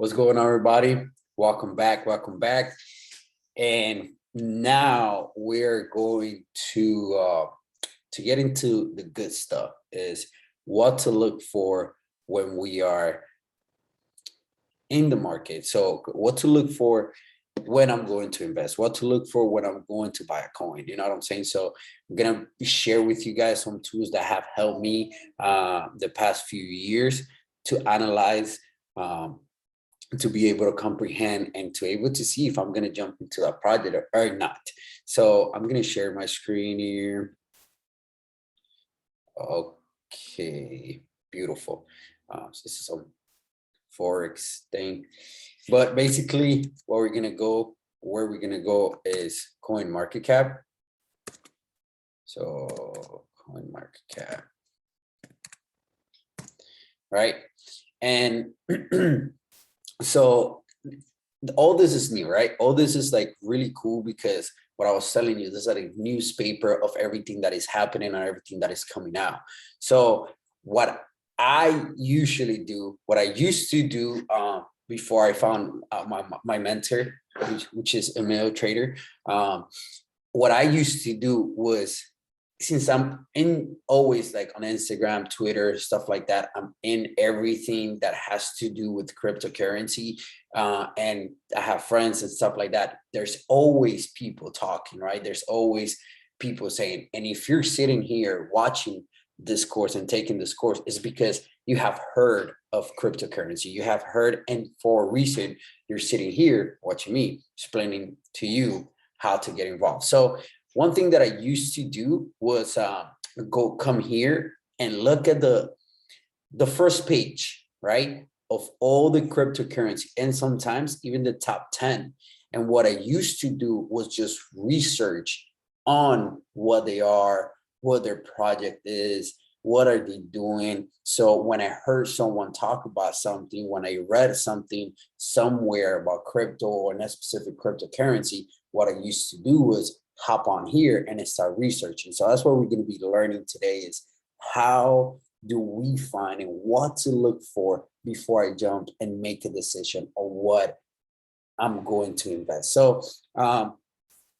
What's going on, everybody? Welcome back. Welcome back. And now we're going to get into the good stuff. Is what to look for when we are in the market. So, what to look for when I'm going to invest, what to look for when I'm going to buy a coin. You know what I'm saying? So I'm gonna share with you guys some tools that have helped me the past few years to analyze, to be able to comprehend and to able to see if I'm going to jump into a project or not. So I'm going to share my screen here. Okay, beautiful. So this is some Forex thing, but basically where we're going to go is coin market cap. So coin market cap, right? And so all this is new, right? All this is like really cool because what I was telling you, this is like a newspaper of everything that is happening and everything that is coming out. So what I usually do, what I used to do before I found my mentor, which is Emil Trader, what I used to do was, since I'm in always like on Instagram, Twitter, stuff like that, I'm in everything that has to do with cryptocurrency. And I have friends and stuff like that. There's always people talking, right? There's always people saying, and if you're sitting here watching this course and taking this course, it's because you have heard of cryptocurrency. You have heard, and for a reason, you're sitting here watching me explaining to you how to get involved. So one thing that I used to do was come here and look at the first page, right, of all the cryptocurrency, and sometimes even the top 10. And what I used to do was just research on what they are, what their project is, what are they doing. So when I heard someone talk about something, when I read something somewhere about crypto or a specific cryptocurrency, what I used to do was hop on here and start researching. So that's what we're going to be learning today, is how do we find and what to look for before I jump and make a decision on what I'm going to invest. So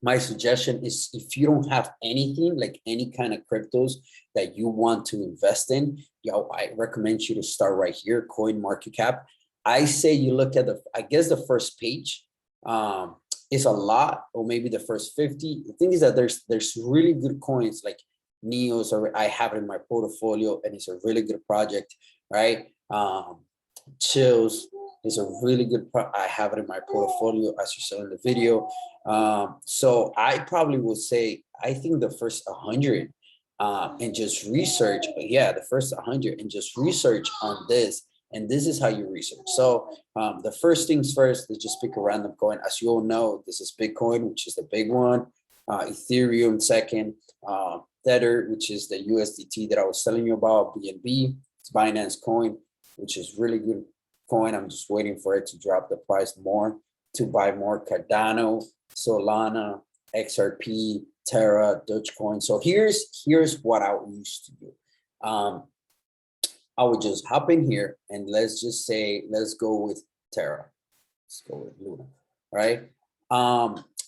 my suggestion is, if you don't have anything, like any kind of cryptos that you want to invest in, I recommend you to start right here, Coin Market Cap. I say you look at the first page. Is a lot, or maybe the first 50. The thing is that there's really good coins like Neos, or I have it in my portfolio, and it's a really good project, right? Chills is a really good I have it in my portfolio, as you saw in the video. So I probably would say, I think the first 100 and just research, the first 100 and just research on this. And this is how you research. So the first things first, let's just pick a random coin. As you all know, this is Bitcoin, which is the big one. Ethereum second. Tether, which is the USDT that I was telling you about. BNB, it's Binance Coin, which is really good coin. I'm just waiting for it to drop the price more to buy more. Cardano, Solana, XRP, Terra, Dogecoin. So here's what I used to do. I would just hop in here and let's just say, let's go with Terra. Let's go with Luna, right?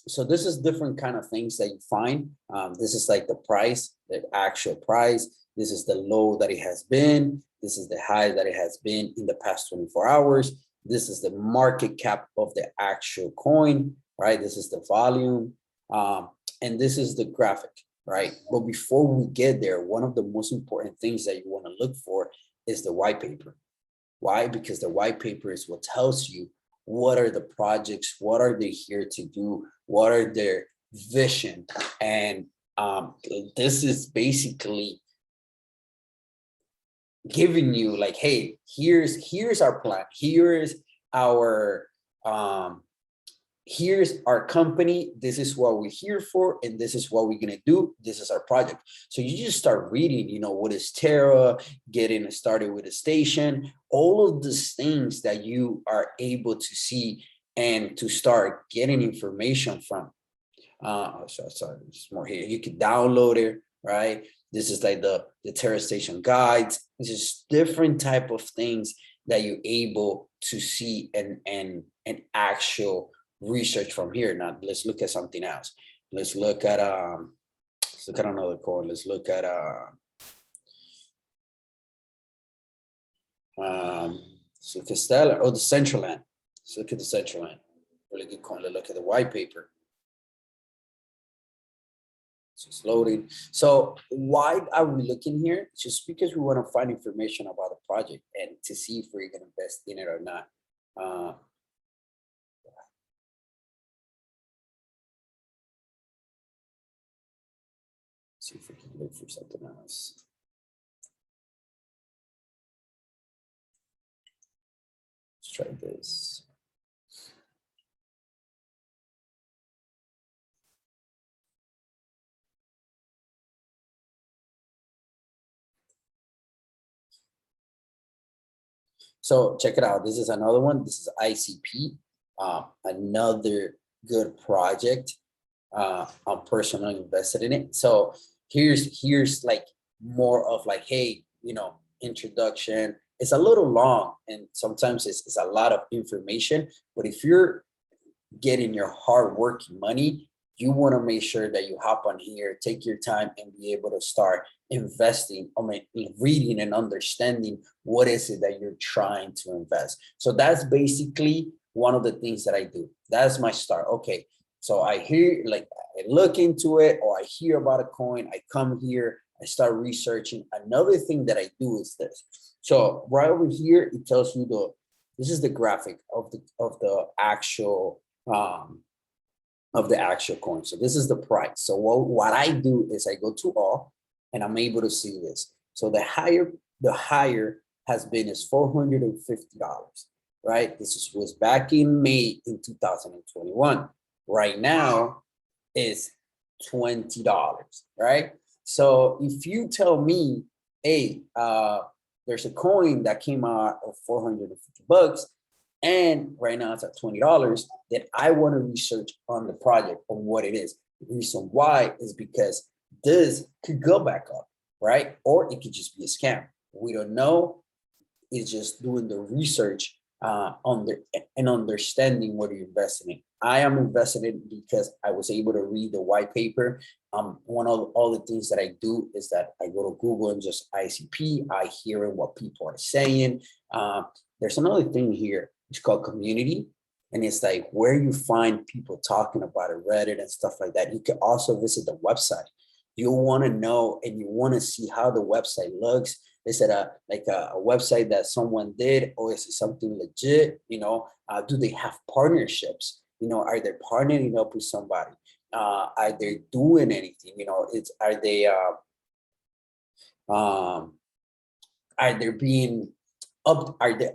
So this is different kind of things that you find. This is like the price, the actual price. This is the low that it has been. This is the high that it has been in the past 24 hours. This is the market cap of the actual coin, right? This is the volume. And this is the graphic, right? But before we get there, one of the most important things that you want to look for is the white paper. Why? Because the white paper is what tells you what are the projects, what are they here to do, what are their vision. And this is basically giving you like, hey, here's our plan, here's our company, this is what we're here for, and this is what we're going to do, this is our project. So you just start reading, what is Terra, getting started with a station, all of these things that you are able to see and to start getting information from. Sorry, there's more here. You can download it, right? This is like the Terra Station guides. This is different type of things that you're able to see an actual research from here. Now let's look at something else. Let's look at another coin. Let's look at so Castella or the Central Land. Let's look at the Central Land. Really good coin. Let's look at the white paper. So it's loading. So why are we looking here? Just because we want to find information about the project and to see if we're going to invest in it or not. See if we can look for something else. Let's try this. So check it out. This is another one. This is ICP, another good project. I'm personally invested in it. So here's like more of like, hey, you know, introduction. It's a little long and sometimes it's a lot of information, but if you're getting your hard working money, you want to make sure that you hop on here, take your time and be able to start investing, reading and understanding what is it that you're trying to invest. So that's basically one of the things that I do. That's my start. Okay, so I hear, like, I look into it or I hear about a coin, I come here, I start researching. Another thing that I do is this. So right over here, it tells you this is the graphic of the actual coin. So this is the price. So what I do is I go to all and I'm able to see this. So the higher has been is $450, right? This was back in May in 2021. Right now is $20, right? So if you tell me, hey, there's a coin that came out of $450 and right now it's at $20, then I want to research on the project on what it is. The reason why is because this could go back up, right? Or it could just be a scam. We don't know. It's just doing the research and understanding what you're investing in. I am invested in because I was able to read the white paper. One of all the things that I do is that I go to Google and just ICP. I hear what people are saying. There's another thing here. It's called community. And it's like where you find people talking about it, Reddit and stuff like that. You can also visit the website. You want to know and you want to see how the website looks. Is it a website that someone did, or is it something legit? You know, do they have partnerships? You know, are they partnering up with somebody? Are they doing anything? You know, are they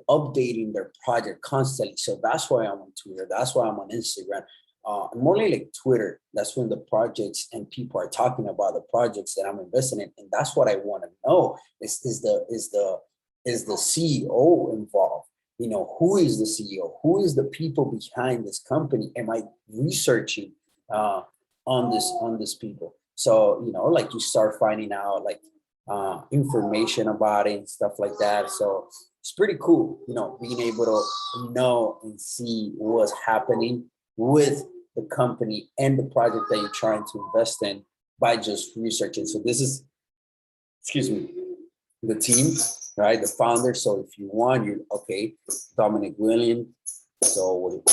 updating their project constantly? So that's why I'm on Twitter. That's why I'm on Instagram. I'm only like Twitter. That's when the projects and people are talking about the projects that I'm investing in, and that's what I want to know. Is the CEO involved? You know, who is the CEO? Who is the people behind this company? Am I researching on this people? So you know, like you start finding out like information about it and stuff like that. So it's pretty cool, you know, being able to know and see what's happening with the company and the project that you're trying to invest in by just researching. So this is, excuse me, the team, right? The founder. So if you want, Dominic Williams. So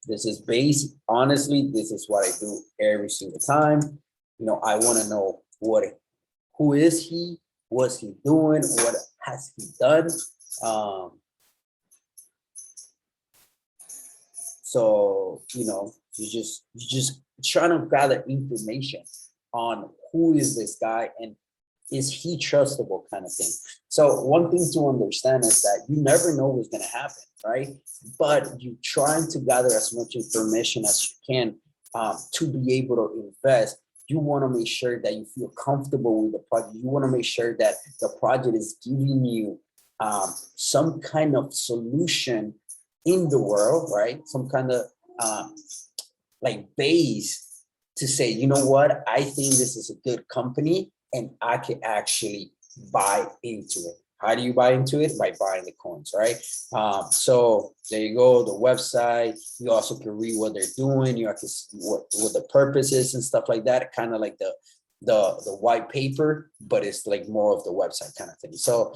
this is basic. Honestly, this is what I do every single time. You know, I want to know who is he? What's he doing? What has he done? So, you know, you just trying to gather information on who is this guy and is he trustable, kind of thing. So one thing to understand is that you never know what's going to happen, right? But you're trying to gather as much information as you can to be able to invest. You want to make sure that you feel comfortable with the project. You want to make sure that the project is giving you some kind of solution in the world, right? Some kind of like base to say, you know what, I think this is a good company and I can actually buy into it. How do you buy into it? By buying the coins, right? So there you go, the website. You also can read what they're doing. You have to see what the purpose is and stuff like that. Kind of like the white paper, but it's like more of the website kind of thing. So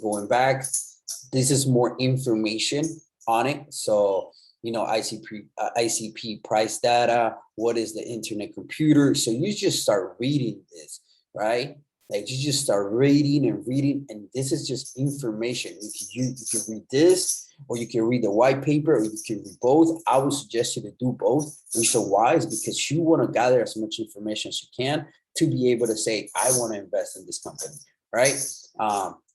going back, this is more information on it. So, you know, ICP price data, what is the internet computer? So you just start reading this, right? Like you just start reading, and this is just information. You can read this, or you can read the white paper, or you can read both. I would suggest you to do both. Reason why is because you want to gather as much information as you can to be able to say, I want to invest in this company, right?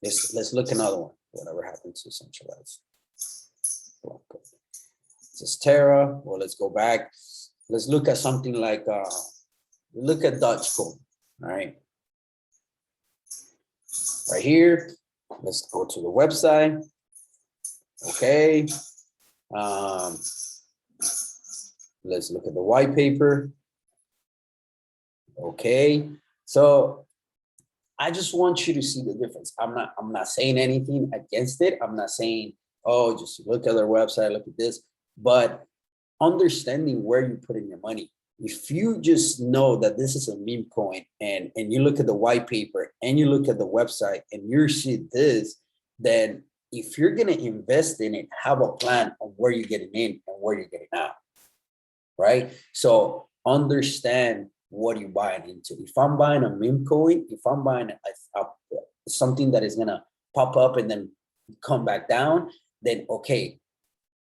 Let's look another one. Whatever happened to centralized. This is Terra. Well, let's go back. Let's look at something like look at Dogecoin. All right. Right here. Let's go to the website. Okay. Let's look at the white paper. Okay. So I just want you to see the difference. I'm not saying anything against it. I'm not saying, oh, just look at their website, look at this, but understanding where you're putting your money. If you just know that this is a meme coin and you look at the white paper and you look at the website and you see this, then if you're going to invest in it, have a plan of where you're getting in and where you're getting out, right? So understand what you're buying into. If I'm buying a meme coin, if I'm buying something that is going to pop up and then come back down, then okay,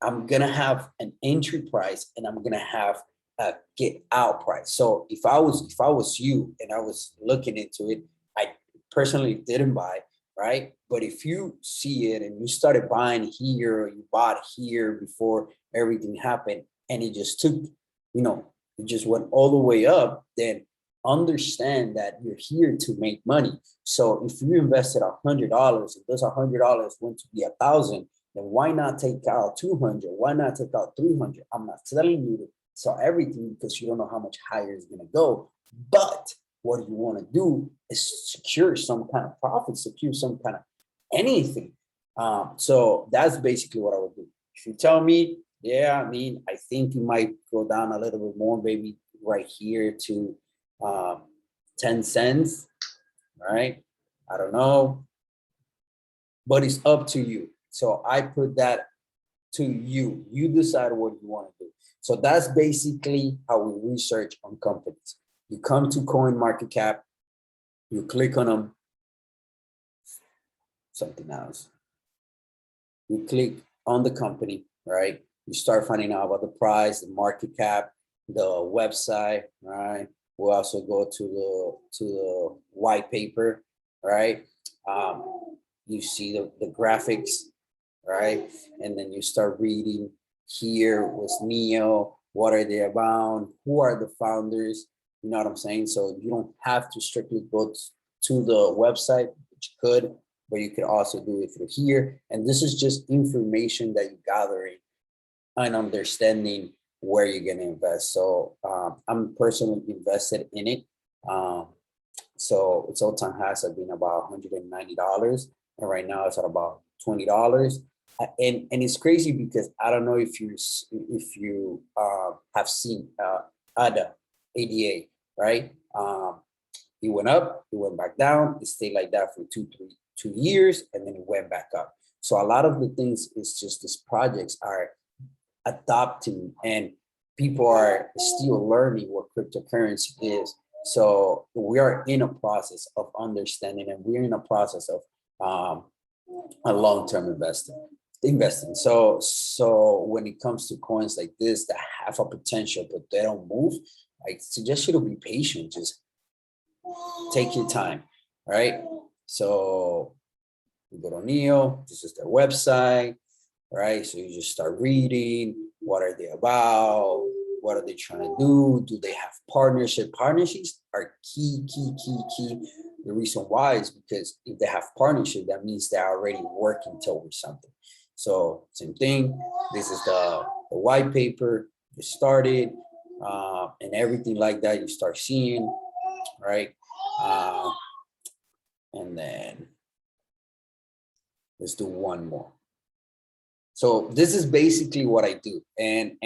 I'm going to have an entry price and I'm going to have a get out price. So if I was you and I was looking into it, I personally didn't buy, right? But if you see it and you started buying here, or you bought here before everything happened, and it just took, you know, it just went all the way up, then understand that you're here to make money. So if you invested $100 and those $100 went to be 1,000, then why not take out 200? Why not take out 300? I'm not telling you to sell everything because you don't know how much higher it's going to go. But what you want to do is secure some kind of profit, secure some kind of anything. So that's basically what I would do. If you tell me, yeah, I mean, I think you might go down a little bit more, maybe right here to 10 cents, right? I don't know, but it's up to you. So I put that to you. You decide what you want to do. So that's basically how we research on companies. You come to CoinMarketCap, you click on them, something else. You click on the company, right? You start finding out about the price, the market cap, the website, right? We'll also go to the white paper, right? You see the graphics, right? And then you start reading here was NEO, what are they about? Who are the founders? You know what I'm saying? So you don't have to strictly go to the website, which you could, but you could also do it through here. And this is just information that you're gathering and understanding where you're going to invest. So I'm personally invested in it. So its all-time highs have been about $190, and right now it's at about $20. And it's crazy because I don't know if you have seen ADA, right? It went up, it went back down, it stayed like that for 2 years, and then it went back up. So a lot of the things is just these projects are adopting, and people are still learning what cryptocurrency is. So we are in a process of understanding, and we're in a process of a long-term investing. So when it comes to coins like this that have a potential but they don't move, I suggest you to be patient. Just take your time, right? So you go to NEO. This is their website, right? So you just start reading. What are they about? What are they trying to do? Do they have partnership? Partnerships are key. The reason why is because if they have partnership, that means they're already working towards something. So same thing. This is the white paper. You started and everything like that. You start seeing, right? And then let's do one more. So this is basically what I do. And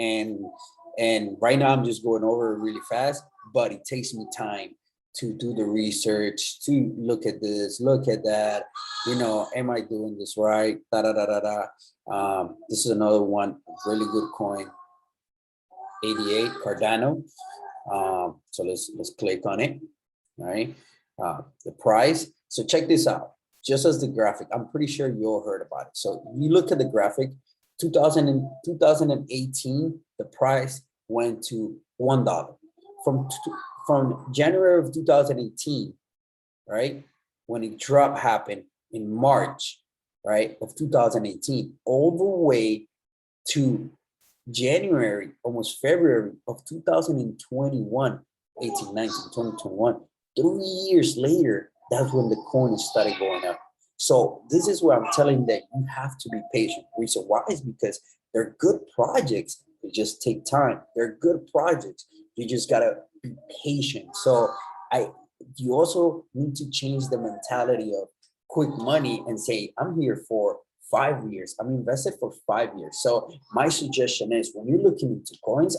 right now I'm just going over it really fast, but it takes me time to do the research, to look at this, look at that, you know, am I doing this right? Da, da, da, da, da. This is another one, really good coin, 88 Cardano. So let's click on it, all right? The price. So check this out. Just as the graphic, I'm pretty sure you all heard about it. So you look at the graphic, 2018, the price went to $1. From January of 2018, right? When it drop happened in March, right, of 2018, all the way to January, almost February of 2021, 18, 19, 2021, 3 years later, that's when the coin started going up. So this is where I'm telling that you have to be patient. Reason why is because they're good projects. They just take time. They're good projects. You just gotta be patient. So you also need to change the mentality of quick money and say, I'm here for 5 years. I'm invested for 5 years. So my suggestion is when you're looking into coins,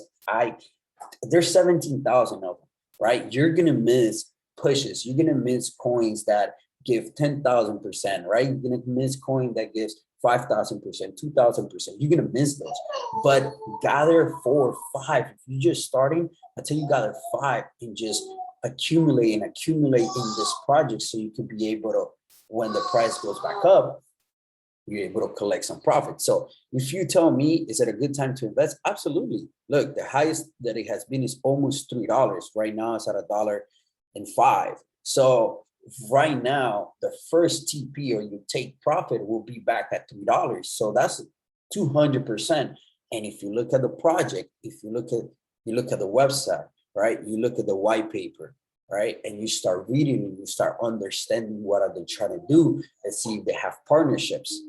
there's 17,000 of them, right? You're gonna miss pushes. You're gonna miss coins that give 10,000%, right? You're gonna miss coin that gives 5,000%, 2,000%. You're gonna miss those. But gather 4 or 5. If you're just starting, until you gather 5 and just accumulate in this project, so you can be able to, when the price goes back up, you're able to collect some profit. So if you tell me, is it a good time to invest? Absolutely. Look, the highest that it has been is almost $3. Right now it's at $1.05. So right now, the first TP or you take profit will be back at $3. So that's 200%. And if you look at the project, if you look at the website, right? You look at the white paper, right? And you start reading and you start understanding what are they trying to do and see if they have partnerships.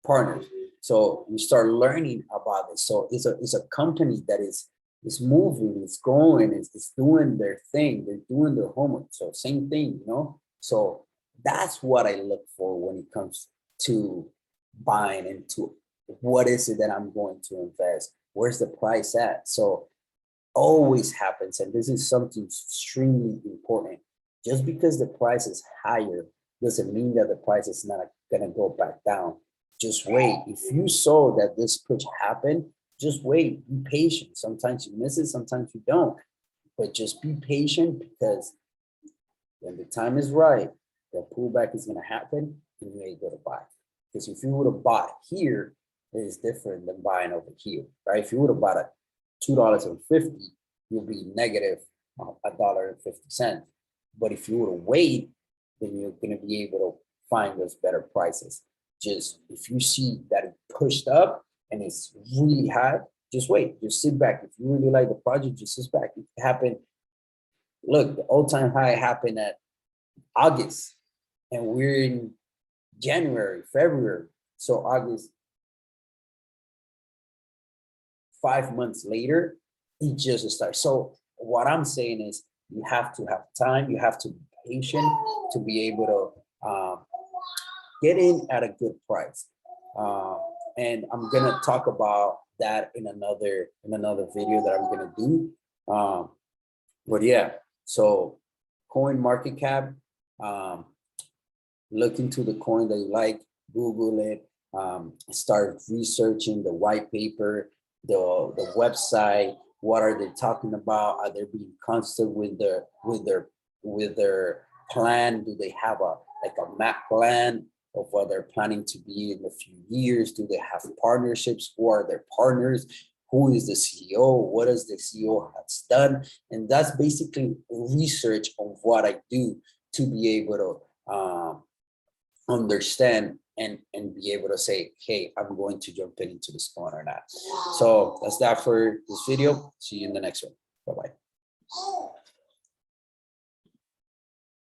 Partners. So you start learning about it. So it's a company that is moving, it's going, it's doing their thing, they're doing their homework. So same thing, you know. So that's what I look for when it comes to buying into what is it that I'm going to invest. Where's the price at? So always happens, and this is something extremely important. Just because the price is higher doesn't mean that the price is not going to go back down. Just wait. If you saw that this push happened, just wait. Be patient. Sometimes you miss it, sometimes you don't. But just be patient, because when the time is right, the pullback is going to happen and you're able to buy. Because if you would have bought here, it is different than buying over here, right? If you would have bought at $2.50, you'll be negative $1.50. But if you would have wait, then you're going to be able to find those better prices. Just if you see that it pushed up and it's really high, just wait, just sit back. If you really like the project, just sit back. It happened. Look, the all-time high happened at August, and we're in January, February. So August, 5 months later, it just starts. So what I'm saying is you have to have time, you have to be patient to be able to get in at a good price. And I'm gonna talk about that in another video that I'm gonna do. But yeah, so coin market cap, look into the coin that you like, Google it, start researching the white paper, the website. What are they talking about? Are they being constant with their plan? Do they have a map plan of what they're planning to be in a few years? Do they have partnerships? Who are their partners? Who is the CEO? What does the CEO has done? And that's basically research on what I do to be able to understand and be able to say, hey, I'm going to jump into this coin or not. So that's that for this video. See you in the next one. Bye-bye.